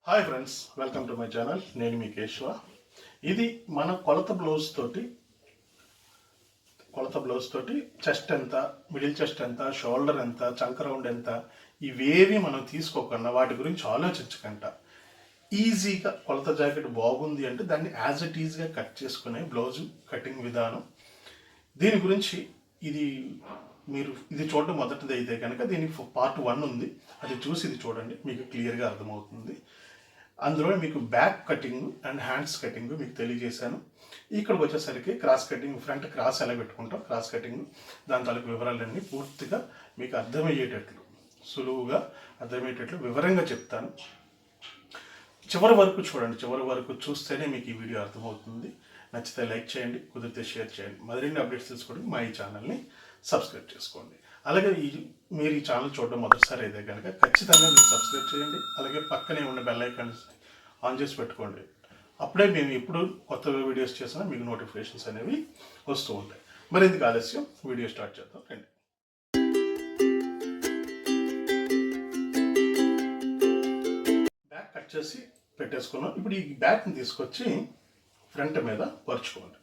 Hi friends, welcome to my channel. నేను మీ కేశవ. ఇది మన కొలత బ్లౌజ్ తోటి చెస్ట్ ఎంత, మిడిల్ చెస్ట్ ఎంత, షోల్డర్ ఎంత, చంక రౌండ్ ఎంత, ఇవేవి మనం తీసుకోకుండా వాటి గురించి ఆలోచించకుండా ఈజీగా కొలత జాకెట్ బాగుంది అంటే దాన్ని యాజ్ ఇట్ ఈజ్గా కట్ చేసుకునే బ్లౌజ్ కటింగ్ విధానం. దీని గురించి ఇది చూడడం మొదటిది అయితే కనుక దీనికి పార్ట్ 1 ఉంది, అది చూసి ఇది చూడండి, మీకు క్లియర్గా అర్థమవుతుంది. అందులో మీకు back cutting and hands cutting మీకు తెలియజేశాను. ఇక్కడికి వచ్చేసరికి క్రాస్ కటింగ్, ఫ్రంట్ క్రాస్ ఎలా పెట్టుకుంటాం, క్రాస్ కటింగ్, దాని తాలూకు వివరాలన్నీ పూర్తిగా మీకు అర్థమయ్యేటట్లు, సులువుగా అర్థమయ్యేటట్లు వివరంగా చెప్తాను. చివరి వరకు చూడండి, చివరి వరకు చూస్తేనే మీకు ఈ వీడియో అర్థమవుతుంది. నచ్చితే లైక్ చేయండి, కుదిరితే షేర్ చేయండి. మరిన్ని అప్డేట్స్ తెలుసుకోవడానికి మా ఈ ఛానల్ని సబ్స్క్రైబ్ చేసుకోండి. అలాగే మీరు ఈ ఛానల్ చూడడం మొదటిసారి అయితే కనుక ఖచ్చితంగా మీరు సబ్స్క్రైబ్ చేయండి. అలాగే పక్కనే ఉన్న బెల్ ఐకాన్స్ ఆన్ చేసి పెట్టుకోండి. అప్పుడే మేము ఎప్పుడు కొత్త వీడియోస్ చేసినా మీకు నోటిఫికేషన్స్ అనేవి వస్తూ ఉంటాయి. మరింత ఆలస్యం, వీడియో స్టార్ట్ చేద్దాం రండి. బ్యాక్ కట్ చేసి పెట్టేసుకున్నాం. ఇప్పుడు ఈ బ్యాక్ని తీసుకొచ్చి ఫ్రంట్ మీద పరుచుకోండి.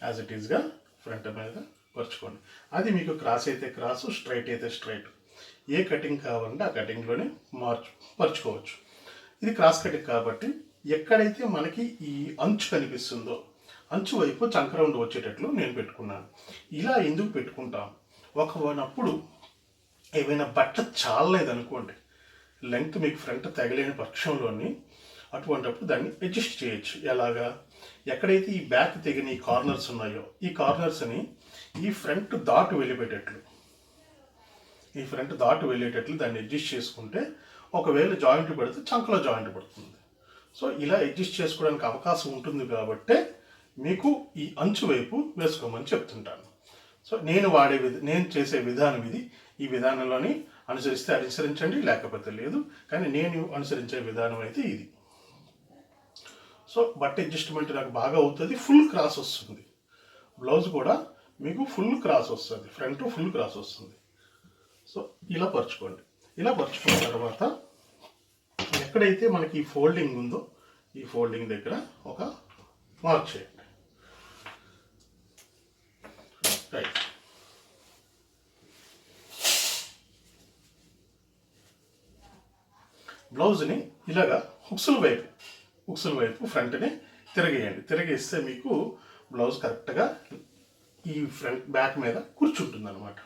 యాజ్ ఇట్ ఈస్గా ఫ్రంట్ మీద పరుచుకోండి. అది మీకు క్రాస్ అయితే క్రాస్, స్ట్రైట్ అయితే స్ట్రైట్, ఏ కటింగ్ కావాలంటే ఆ కటింగ్లోనే పరుచుకోవచ్చు. ఇది క్రాస్ కటింగ్ కాబట్టి ఎక్కడైతే మనకి ఈ అంచు కనిపిస్తుందో అంచు వైపు చంక రౌండ్ వచ్చేటట్లు నేను పెట్టుకున్నాను. ఇలా ఎందుకు పెట్టుకుంటాం, ఒకనప్పుడు ఏమైనా బట్ట చాలలేదనుకోండి, లెంగ్త్ మీకు ఫ్రంట్ తగిలేని పక్షంలోని అటువంటిప్పుడు దాన్ని అడ్జస్ట్ చేయొచ్చు. ఎలాగా, ఎక్కడైతే ఈ బ్యాక్ తెగిన ఈ కార్నర్స్ ఉన్నాయో ఈ కార్నర్స్ని ఈ ఫ్రంట్ దాటు వెళ్ళేటట్లు దాన్ని అడ్జస్ట్ చేసుకుంటే ఒకవేళ జాయింట్ పడితే చంకలో జాయింట్ పడుతుంది. సో ఇలా అడ్జస్ట్ చేసుకోవడానికి అవకాశం ఉంటుంది కాబట్టే మీకు ఈ అంచు వైపు వేసుకోమని చెప్తుంటాను. సో నేను చేసే విధానం ఇది. ఈ విధానంలోని అనుసరిస్తే అనుసరించండి, లేకపోతే లేదు. కానీ నేను అనుసరించే విధానం అయితే ఇది. సో బట్ట అడ్జస్ట్మెంట్ నాకు బాగా అవుతుంది. ఫుల్ క్రాస్ వస్తుంది, బ్లౌజ్ కూడా మీకు ఫుల్ క్రాస్ వస్తుంది, ఫ్రంట్ ఫుల్ క్రాస్ వస్తుంది. సో ఇలా పరుచుకోండి. ఇలా పరుచుకున్న తర్వాత ఎక్కడైతే మనకి ఈ ఫోల్డింగ్ ఉందో ఈ ఫోల్డింగ్ దగ్గర ఒక మార్క్ చేయండి. రైట్. బ్లౌజ్ని ఇలాగా హుక్సుల వైపు ఫ్రంట్ని తిరగేయండి. తిరగేస్తే మీకు బ్లౌజ్ కరెక్ట్గా ఈ ఫ్రంట్ బ్యాక్ మీద కూర్చుంటుంది అనమాట.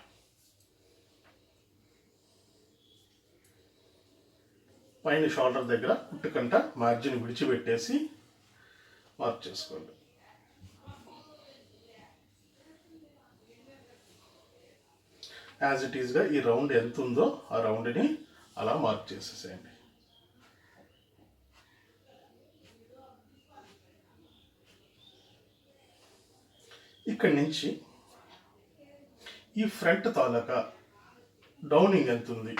పైన షోల్డర్ దగ్గర కుట్టుకంట మార్జిన్ విడిచిపెట్టేసి మార్క్ చేసుకోండి. యాజ్ ఇట్ ఈస్గా ఈ రౌండ్ ఎంత ఉందో ఆ రౌండ్ని అలా మార్క్ చేసేసేయండి. ఇక్కడి నుంచి ఈ ఫ్రంట్ తాలూకా డౌనింగ్ ఎంత ఉంది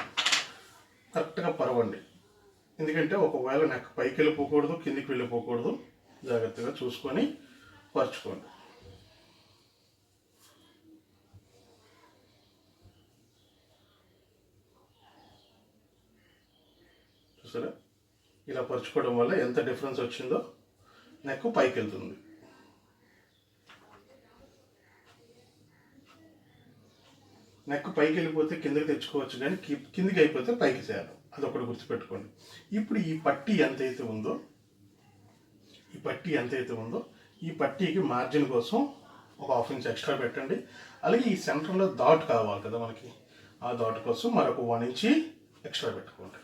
కరెక్ట్గా పరవండి. ఎందుకంటే ఒకవేళ నెక్ పైకి వెళ్ళిపోకూడదు, కిందికి వెళ్ళిపోకూడదు, జాగ్రత్తగా చూసుకొని పరుచుకోండి. చూసారా, ఇలా పరుచుకోవడం వల్ల ఎంత డిఫరెన్స్ వచ్చిందో. నెక్ పైకి వెళ్తుంది. నెక్ పైకి వెళ్ళిపోతే కిందకి తెచ్చుకోవచ్చు, కానీ కిందికి అయిపోతే పైకి చేయాలి. అదొకటి గుర్తుపెట్టుకోండి. ఇప్పుడు ఈ పట్టీ ఎంతైతే ఉందో ఈ పట్టీకి మార్జిన్ కోసం ఒక 1/2 ఇంచ్ ఎక్స్ట్రా పెట్టండి. అలాగే ఈ సెంటర్లో డాట్ కావాలి కదా మనకి, ఆ డాట్ కోసం మరొక 1 ఇంచ్ ఎక్స్ట్రా పెట్టుకోండి.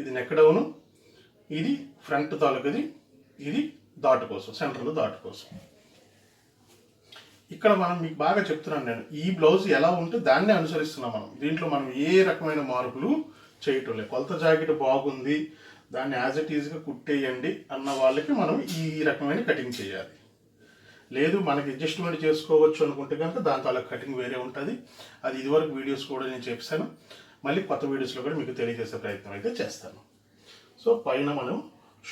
ఇది నెక్ డౌను, ఇది ఫ్రంట్ తాలూకది, ఇది డాట్ కోసం, సెంటర్లో డాట్ కోసం. ఇక్కడ మీకు బాగా చెప్తున్నాను నేను, ఈ బ్లౌజ్ ఎలా ఉంటే దాన్నే అనుసరిస్తున్నాం మనం. దీంట్లో మనం ఏ రకమైన మార్పులు చేయటం లేదు. కొలత జాకెట్ బాగుంది, దాన్ని యాజ్ ఇట్ ఈజ్గా కుట్టేయండి అన్న వాళ్ళకి మనం ఈ రకమైన కటింగ్ చేయాలి. లేదు మనకి అడ్జస్ట్మెంట్ చేసుకోవచ్చు అనుకుంటే కనుక దాని తాలూకు కటింగ్ వేరే ఉంటుంది. అది ఇదివరకు వీడియోస్ కూడా నేను చెప్పాను, మళ్ళీ కొత్త వీడియోస్లో కూడా మీకు తెలియజేసే ప్రయత్నం అయితే చేస్తాను. సో పైన మనం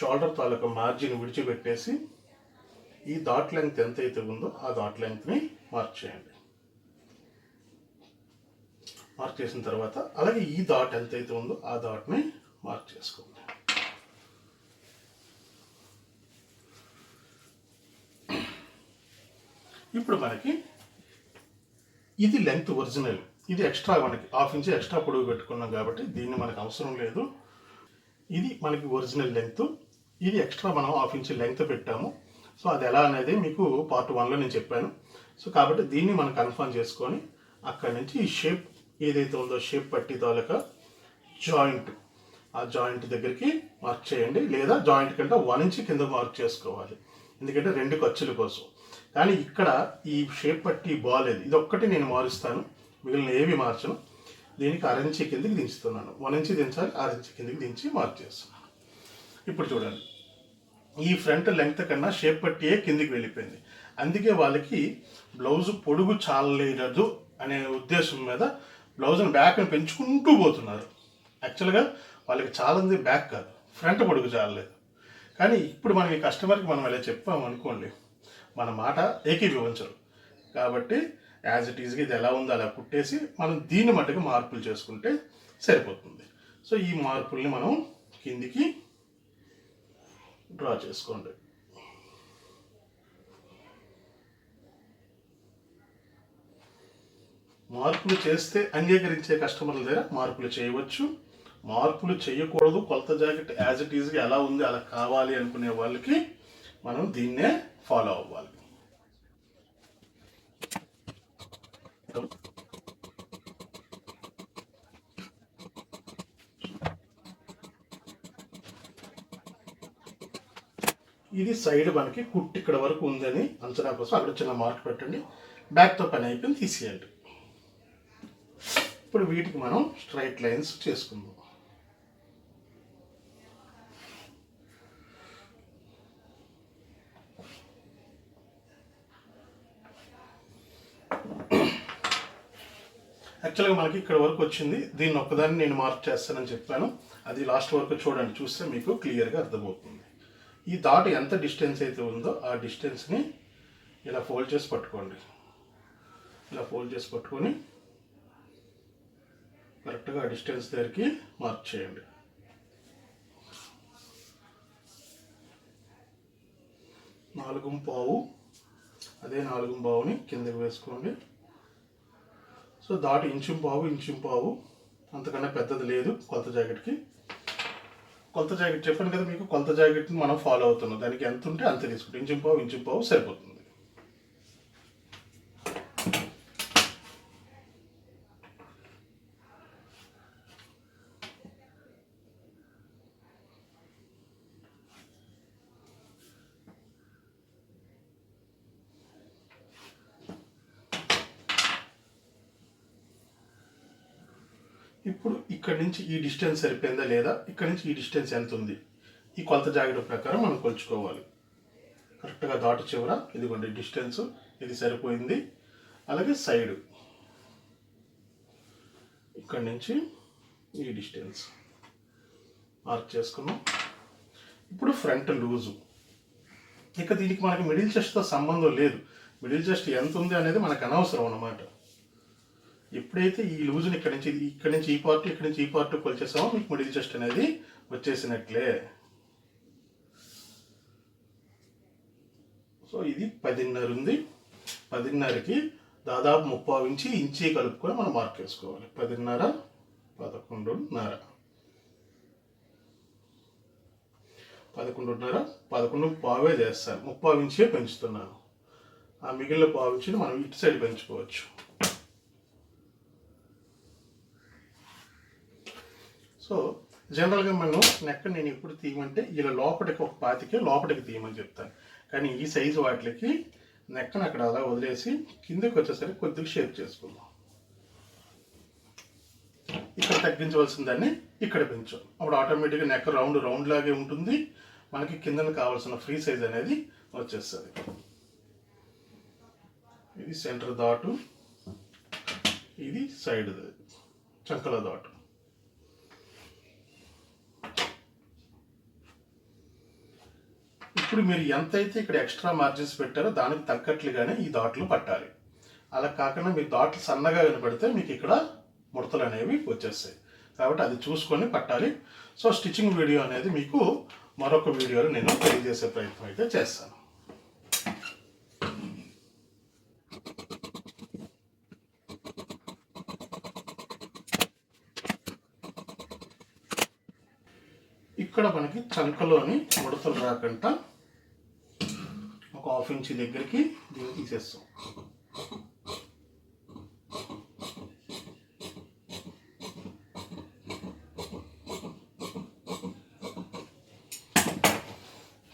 షోల్డర్ తాలూకు మార్జిన్ విడిచిపెట్టేసి ఈ డాట్ లెంగ్త్ ఎంతైతే ఉందో ఆ డాట్ లెంగ్త్ని మార్క్ చేయండి. మార్క్ చేసిన తర్వాత అలాగే ఈ డాట్ ఎంతైతే ఉందో ఆ డాట్ని మార్క్ చేసుకోండి. ఇప్పుడు మనకి ఇది లెంగ్త్ ఒరిజినల్, ఇది ఎక్స్ట్రా, మనకి 1/2 ఇంచ్ ఎక్స్ట్రా పొడవు పెట్టుకున్నాం కాబట్టి దీన్ని మనకు అవసరం లేదు. ఇది మనకి ఒరిజినల్ లెంగ్త్, ఇది ఎక్స్ట్రా మనం 1/2 ఇంచ్ లెంగ్త్ పెట్టాము. సో అది ఎలా అనేది మీకు పార్ట్ 1లో నేను చెప్పాను. సో కాబట్టి దీన్ని మనం కన్ఫర్మ్ చేసుకొని అక్కడి నుంచి ఈ షేప్ ఏదైతే ఉందో షేప్ పట్టి తాలూకా జాయింట్, ఆ జాయింట్ దగ్గరికి మార్క్ చేయండి. లేదా జాయింట్ కంటే 1 ఇంచ్ కింద మార్క్ చేసుకోవాలి, ఎందుకంటే 2 ఖర్చుల కోసం. కానీ ఇక్కడ ఈ షేప్ పట్టి బాగాలేదు, ఇది ఒక్కటి నేను మారుస్తాను, మిగిలిన ఏవి మార్చను. దీనికి 1/2 ఇంచ్ కిందకి దించుతున్నాను, 1 ఇంచ్ దించాలి, 1/2 ఇంచ్ కిందకి దించి మార్క్ చేస్తున్నాను. ఇప్పుడు చూడండి, ఈ ఫ్రంట్ లెంగ్త్ కన్నా షేప్ పట్టియే కిందికి వెళ్ళిపోయింది. అందుకే వాళ్ళకి బ్లౌజ్ పొడుగు చాలలేదు అనే ఉద్దేశం మీద బ్లౌజ్ని బ్యాక్ని పెంచుకుంటూ పోతున్నారు. యాక్చువల్గా వాళ్ళకి చాలంది బ్యాక్ కాదు, ఫ్రంట్ పొడుగు చాలలేదు. కానీ ఇప్పుడు మనం ఈ కస్టమర్కి మనం ఇలా చెప్పాము అనుకోండి, మన మాట ఏకీభవించరు. కాబట్టి యాజ్ ఇట్ ఈజ్గా ఇది ఎలా ఉందో అలా కుట్టేసి మనం దీన్ని మట్టుకు మార్పులు చేసుకుంటే సరిపోతుంది. సో ఈ మార్పుల్ని మనం కిందికి డ్రా చేసుకోండి. మార్పులు చేస్తే అంగీకరించే కస్టమర్ల దగ్గర మార్పులు చేయవచ్చు, మార్పులు చేయకూడదు, కొలత జాకెట్ యాజ్ ఇట్ ఈజ్గా ఎలా ఉంది అలా కావాలి అనుకునే వాళ్ళకి మనం దీన్నే ఫాలో అవ్వాలి. ఇది సైడ్ మనకి కుట్టు ఇక్కడ వరకు ఉందని అంచనా కోసం అక్కడ చిన్న మార్క్ పెట్టండి. బ్యాక్తో పని అయిపోయింది, తీసేయండి. ఇప్పుడు వీటికి మనం స్ట్రైట్ లైన్స్ చేసుకుందాం. యాక్చువల్గా మనకి ఇక్కడ వరకు వచ్చింది, దీన్ని ఒక్కదాన్ని నేను మార్క్ చేస్తానని చెప్పాను. అది లాస్ట్ వరకు చూడండి, చూస్తే మీకు క్లియర్గా అర్థమవుతుంది. ఈ డాట్ ఎంత డిస్టెన్స్ అయితే ఉందో ఆ డిస్టెన్స్ని ఇలా ఫోల్డ్ చేసి పట్టుకోండి. ఇలా ఫోల్డ్ చేసి పట్టుకొని కరెక్ట్గా ఆ డిస్టెన్స్ దగ్గరికి మార్క్ చేయండి. నాలుగుంపావు, అదే 4.25ని కిందకి వేసుకోండి. సో డాట్ ఇంచుంపావు అంతకన్నా పెద్దది లేదు కొలత జాకెట్కి. కొలత జాకెట్ చెప్పాను కదా మీకు, కొలత జాకెట్ని మనం ఫాలో అవుతున్నాం, దానికి ఎంత ఉంటే అంత తీసుకుంటే ఇంచుంపావు సరిపోతుంది. ఇప్పుడు ఇక్కడ నుంచి ఈ డిస్టెన్స్ సరిపోయిందా లేదా, ఇక్కడ నుంచి ఈ డిస్టెన్స్ ఎంత ఉంది, ఈ కొలత జాకెట్ ప్రకారం మనం కొలుచుకోవాలి. కరెక్ట్గా డాట్ చివర ఇదిగోండి డిస్టెన్స్, ఇది సరిపోయింది. అలాగే సైడ్ ఇక్కడ నుంచి ఈ డిస్టెన్స్ మార్క్ చేసుకున్నాం. ఇప్పుడు ఫ్రంట్ లూజు, ఇక దీనికి మనకి మిడిల్ చెస్ట్తో సంబంధం లేదు, మిడిల్ చెస్ట్ ఎంత ఉంది అనేది మనకు అనవసరం అన్నమాట. ఎప్పుడైతే ఈ లూజ్ని ఇక్కడ నుంచి ఈ పార్ట్, ఇక్కడ నుంచి ఈ పార్ట్ కొలిచేసామో మీకు మిడిల్ చెస్ట్ అనేది వచ్చేసినట్లే. సో ఇది 10.5 ఉంది, 10.5కి దాదాపు 3/4 ఇంచి కలుపుకొని మనం మార్క్ చేసుకోవాలి. 10.5, 11.5, 11.5 చేస్తాను, 3/4 ఇంచే పెంచుతున్నాను. ఆ మిగిలిన 1/4 ఇంచుని మనం ఇటు సైడ్ పెంచుకోవచ్చు. సో జనరల్గా మనం నెక్ నేను ఎప్పుడు తీయమంటే ఇలా లోపలికి ఒక 25 లోపలికి తీయమని చెప్తాను. కానీ ఈ సైజు వాటికి నెక్కను అక్కడ అలా వదిలేసి కిందకి వచ్చేసరికి కొద్దిగా షేప్ చేసుకుందాం. ఇక్కడ తగ్గించవలసిన దాన్ని ఇక్కడ పెంచాం, అప్పుడు ఆటోమేటిక్గా నెక్ రౌండ్ లాగే ఉంటుంది, మనకి కిందన కావాల్సిన ఫ్రీ సైజ్ అనేది వచ్చేస్తుంది. ఇది సెంటర్ డాటు, ఇది సైడ్ చంకల డాటు. ఇప్పుడు మీరు ఎంతైతే ఇక్కడ ఎక్స్ట్రా మార్జిన్స్ పెట్టారో దానికి తగ్గట్లుగానే ఈ డాట్లు పట్టాలి. అలా కాకుండా మీరు డాట్లు సన్నగా కనపడితే మీకు ఇక్కడ ముడతలు అనేవి వచ్చేస్తాయి. కాబట్టి అది చూసుకొని పట్టాలి. సో స్టిచ్చింగ్ వీడియో అనేది మీకు మరొక వీడియోలో నేను తెలియజేసే ప్రయత్నం అయితే చేస్తాను. ఇక్కడ మనకి చంకలోని ముడతలు రాకుండా ఒక 1/2 ఇంచ్ దగ్గరికి దీన్ని తీసేస్తాం.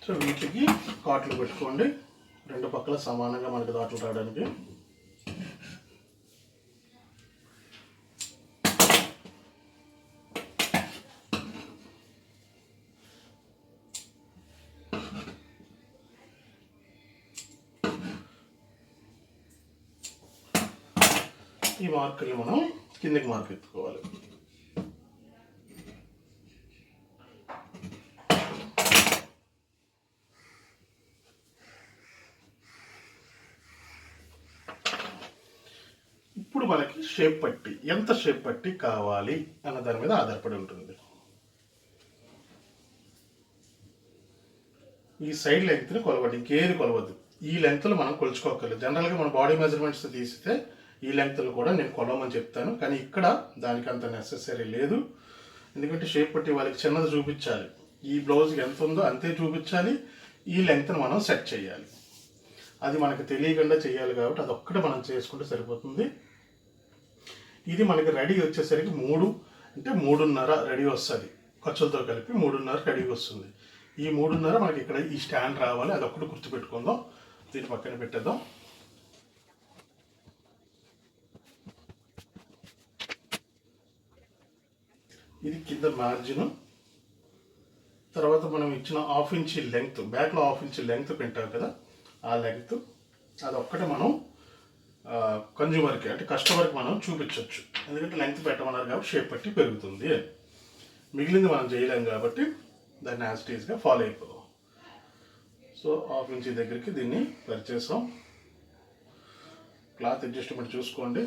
సో వీటికి కాట్లు పెట్టుకోండి, 2 పక్కల సమానంగా మనకి దాట్లు రావడానికి. ఈ మార్కుల్ని మనం కిందకి మార్క్ ఎత్తుకోవాలి. ఇప్పుడు మనకి షేప్ పట్టి, ఎంత షేప్ పట్టి కావాలి అన్న దాని మీద ఆధారపడి ఉంటుంది. ఈ సైడ్ లెంగ్త్ని కొలవద్దు, ఇంకేది కొలవద్దు. ఈ లెంగ్త్లో మనం కొలుచుకోకర్లేదు. జనరల్గా మన బాడీ మెజర్మెంట్స్ తీస్తే ఈ లెంగ్త్లు కూడా నేను కొలవమని చెప్తాను, కానీ ఇక్కడ దానికి అంత నెసెసరీ లేదు. ఎందుకంటే షేప్ పట్టి వాళ్ళకి చిన్నది చూపించాలి, ఈ బ్లౌజ్కి ఎంత ఉందో అంతే చూపించాలి. ఈ లెంగ్త్ని మనం సెట్ చేయాలి, అది మనకు తెలియకుండా చేయాలి. కాబట్టి అదొక్కటే మనం చేసుకుంటే సరిపోతుంది. ఇది మనకి రెడీ వచ్చేసరికి 3 అంటే 3.5 రెడీ వస్తుంది, ఖర్చులతో కలిపి 3.5 రెడీ వస్తుంది. ఈ 3.5 మనకి ఇక్కడ ఈ స్టాండ్ రావాలి, అదొక్కటి గుర్తుపెట్టుకుందాం. దీని పక్కన పెట్టేద్దాం. ఇది కింద మార్జిన్. తర్వాత మనం ఇచ్చిన 1/2 ఇంచ్ లెంగ్త్, బ్యాక్లో 1/2 ఇంచ్ లెంగ్త్ పెట్టాం కదా, ఆ లెంగ్త్ అదొక్కటే మనం కన్జ్యూమర్కి అంటే కస్టమర్కి మనం చూపించవచ్చు. ఎందుకంటే లెంగ్త్ పెట్టమన్నారు కాబట్టి షేప్ పట్టి పెరుగుతుంది. మిగిలింది మనం చేయలేం కాబట్టి దాన్ని యాజ్ ఇట్ ఈస్గా ఫాలో అయిపోదాం. సో 1/2 ఇంచ్ దగ్గరికి దీన్ని పరిచేసాం. క్లాత్ అడ్జస్ట్మెంట్ చూసుకోండి.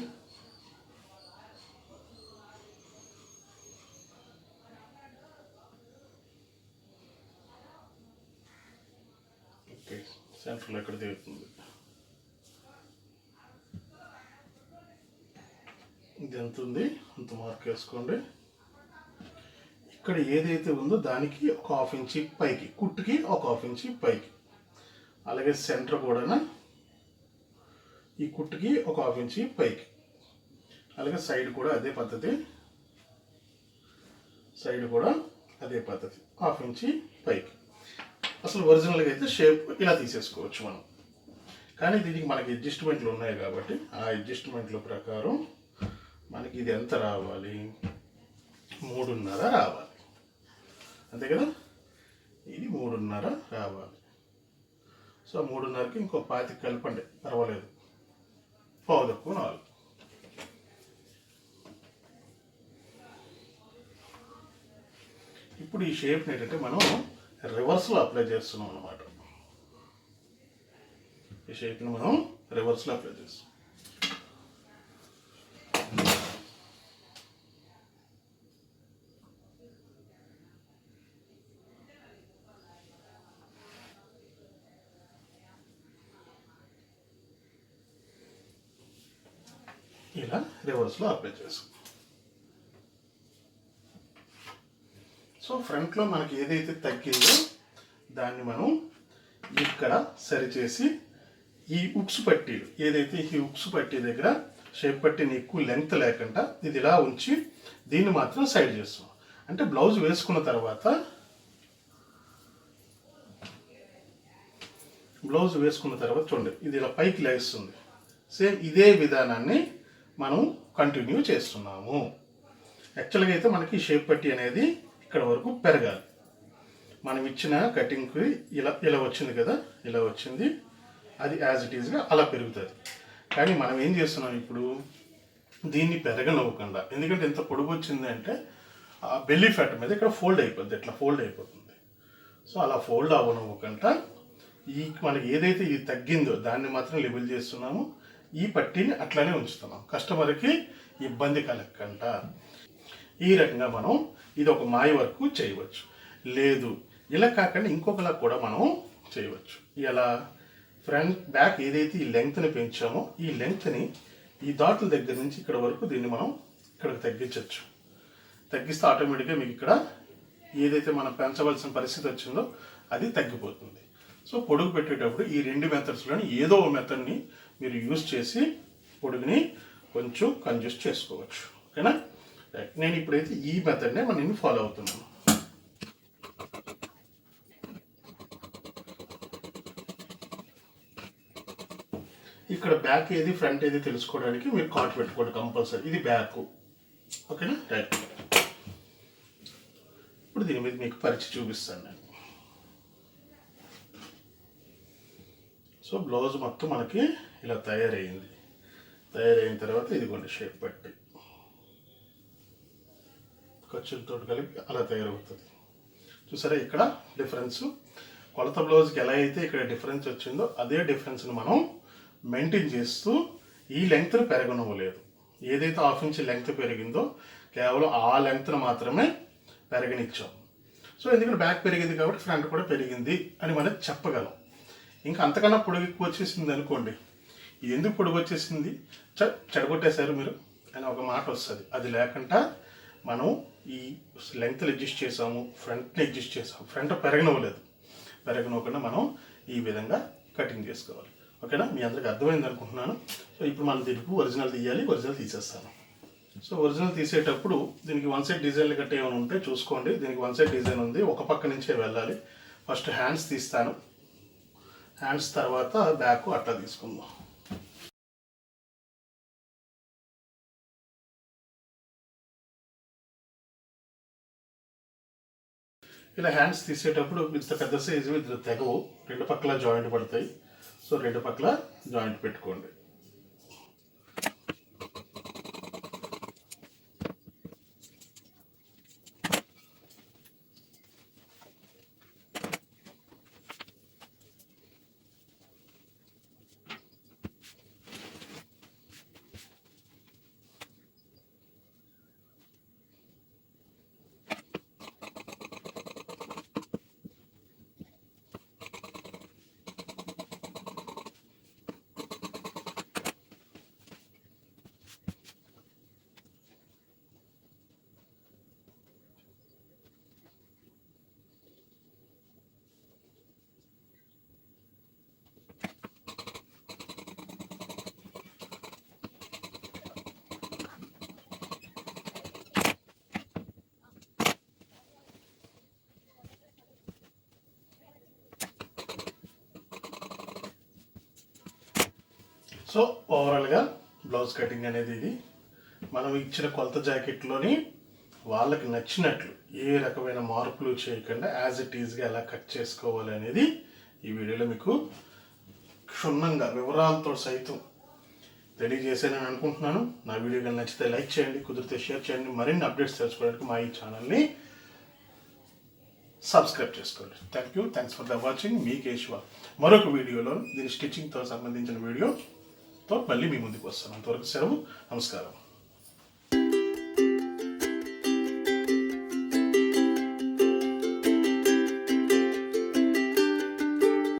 ఓకే, సెంటర్లో ఎక్కడ దిగుతుంది, ఇది ఎంత ఉంది అంత మార్క్ వేసుకోండి. ఇక్కడ ఏదైతే ఉందో దానికి ఒక 1/2 ఇంచ్ పైకి, కుట్టుకి ఒక 1/2 ఇంచ్ పైకి, అలాగే సెంటర్ కూడా ఈ కుట్టుకి ఒక 1/2 ఇంచ్ పైకి, అలాగే సైడ్ కూడా అదే పద్ధతి, సైడ్ కూడా అదే పద్ధతి 1/2 ఇంచ్ పైకి. అసలు ఒరిజినల్గా అయితే షేప్ ఇలా తీసేసుకోవచ్చు మనం, కానీ దీనికి మనకి అడ్జస్ట్మెంట్లు ఉన్నాయి కాబట్టి ఆ అడ్జస్ట్మెంట్ల ప్రకారం మనకి ఇది ఎంత రావాలి, 3.5 రావాలి, అంతే కదా. ఇది 3.5 రావాలి. సో 3.5కి ఇంకో 25 కలపండి, పర్వాలేదు, పావు తక్కువ 4. ఇప్పుడు ఈ షేప్ని ఏంటంటే మనం రివర్స్లో అప్లై చేస్తున్నాం అన్నమాట. ఈ షేప్ని మనం రివర్స్లో అప్లై చేస్తాం. ఇలా రివర్స్లో అప్లై చేస్తాం. సో ఫ్రంట్లో మనకి ఏదైతే తగ్గిందో దాన్ని మనం ఇక్కడ సరిచేసి ఈ ఉక్స్ పట్టీలు ఏదైతే ఈ ఉక్స్ పట్టీ దగ్గర షేప్ పట్టీని ఎక్కువ లెంగ్త్ లేకుండా ఇది ఇలా ఉంచి దీన్ని మాత్రం సైడ్ చేస్తాం. అంటే బ్లౌజ్ వేసుకున్న తర్వాత చూడండి ఇది ఇలా పైకి లేస్తుంది. సేమ్ ఇదే విధానాన్ని మనం కంటిన్యూ చేస్తున్నాము. యాక్చువల్గా అయితే మనకి షేప్ పట్టీ అనేది ఇక్కడ వరకు పెరగాలి. మనం ఇచ్చిన కటింగ్కి ఇలా వచ్చింది కదా, ఇలా వచ్చింది, అది యాజ్ ఇట్ ఈజ్గా అలా పెరుగుతుంది. కానీ మనం ఏం చేస్తున్నాం ఇప్పుడు, దీన్ని పెరగనివ్వకుండా, ఎందుకంటే ఎంత పొడుగు వచ్చింది అంటే ఆ బెల్లీ ఫ్యాట్ మీద ఇక్కడ ఫోల్డ్ అయిపోద్ది, ఇట్లా ఫోల్డ్ అయిపోతుంది. సో అలా ఫోల్డ్ అవ్వనివ్వకుండా మనకి ఏదైతే ఇది తగ్గిందో దాన్ని మాత్రం లెవెల్ చేస్తున్నాము. ఈ పట్టీని అట్లానే ఉంచుతున్నాం, కస్టమర్కి ఇబ్బంది కలగకుండా. ఈ రకంగా మనం ఇది ఒక మాయ వరకు చేయవచ్చు. లేదు ఇలా కాకుండా ఇంకొకలా కూడా మనం చేయవచ్చు. ఇలా ఫ్రంట్ బ్యాక్ ఏదైతే ఈ లెంగ్త్ని పెంచామో ఈ లెంగ్త్ని ఈ డాట్ల దగ్గర నుంచి ఇక్కడ వరకు దీన్ని మనం ఇక్కడికి తగ్గించవచ్చు. తగ్గిస్తే ఆటోమేటిక్గా మీకు ఇక్కడ ఏదైతే మనం పెంచవలసిన పరిస్థితి వచ్చిందో అది తగ్గిపోతుంది. సో పొడుగు పెట్టేటప్పుడు ఈ రెండు మెథడ్స్లోని ఏదో ఒక మెథడ్ని మీరు యూజ్ చేసి పొడుగుని కొంచెం కన్జ్యూస్ చేసుకోవచ్చు. ఓకేనా? నేను ఇప్పుడైతే ఈ మెథడ్నే నేను ఫాలో అవుతున్నాను. ఇక్కడ బ్యాక్ ఏది ఫ్రంట్ ఏది తెలుసుకోవడానికి మీరు కాట్ పెట్టుకోండి కంపల్సరీ. ఇది బ్యాక్. ఓకేనా? రైట్. ఇప్పుడు దీని మీద మీకు పరిచి చూపిస్తాను నేను. సో బ్లౌజ్ మొత్తం మనకి ఇలా తయారైంది. తయారైన తర్వాత ఇదిగోండి షేప్ పట్టి ఖర్చులతో కలిపి అలా తయారవుతుంది. చూసారా ఇక్కడ డిఫరెన్స్? కొలత బ్లౌజ్కి ఎలా అయితే ఇక్కడ డిఫరెన్స్ వచ్చిందో అదే డిఫరెన్స్ని మనం మెయింటైన్ చేస్తూ ఈ లెంగ్త్ను పెరగనివ్వలేదు. ఏదైతే 1/2 ఇంచ్ లెంగ్త్ పెరిగిందో కేవలం ఆ లెంగ్త్ను మాత్రమే పెరగనిచ్చాం. సో ఎందుకంటే బ్యాక్ పెరిగింది కాబట్టి ఫ్రంట్ కూడా పెరిగింది అని మనం చెప్పగలం. ఇంకా అంతకన్నా పొడుగు ఎక్కువ వచ్చేసింది అనుకోండి, ఎందుకు పొడుగు వచ్చేసింది, చెడగొట్టేశారు మీరు అని ఒక మాట వస్తుంది. అది లేకుండా మనం ఈ లెంగ్త్లు అడ్జస్ట్ చేసాము, ఫ్రంట్ని అడ్జస్ట్ చేసాము, ఫ్రంట్ పెరగనివ్వకుండా మనం ఈ విధంగా కటింగ్ చేసుకోవాలి. ఓకేనా? మీ అందరికి అర్థమైంది అనుకుంటున్నాను. సో ఇప్పుడు మనం దీనికి ఒరిజినల్ తీయాలి. ఒరిజినల్ తీసేస్తాను. సో ఒరిజినల్ తీసేటప్పుడు దీనికి వన్ సైడ్ డిజైన్లు గట్ట ఏమైనా ఉంటే చూసుకోండి. దీనికి వన్ సైడ్ డిజైన్ ఉంది, ఒక పక్క నుంచే వెళ్ళాలి. ఫస్ట్ హ్యాండ్స్ తీస్తాను. హ్యాండ్స్ తర్వాత బ్యాక్ అట్లా తీసుకుందాం. ఇలా హ్యాండ్స్ తీసేటప్పుడు ఇంత పెద్ద సైజు ఇది తెగవు, రెండు పక్కల జాయింట్ పడతాయి. సో రెండు పక్కల జాయింట్ పెట్టుకోండి. సో ఓవరాల్గా బ్లౌజ్ కటింగ్ అనేది ఇది. మనం ఇచ్చిన కొలత జాకెట్లోని వాళ్ళకి నచ్చినట్లు ఏ రకమైన మార్పులు చేయకుండా యాజ్ ఇట్ ఈజ్గా ఎలా కట్ చేసుకోవాలి అనేది ఈ వీడియోలో మీకు క్షుణ్ణంగా వివరాలతో సైతం తెలియజేసానని అనుకుంటున్నాను. నా వీడియో కానీ నచ్చితే లైక్ చేయండి, కుదిరితే షేర్ చేయండి. మరిన్ని అప్డేట్స్ తెలుసుకోవడానికి మా ఈ ఛానల్ని సబ్స్క్రైబ్ చేసుకోండి. Thanks for the watching. మీ కేశవ. మరొక వీడియోలో దీని స్టిచ్చింగ్తో సంబంధించిన వీడియోతో మళ్ళీ మీ ముందుకు వస్తాను. అంతవరకు సెలవు. నమస్కారం.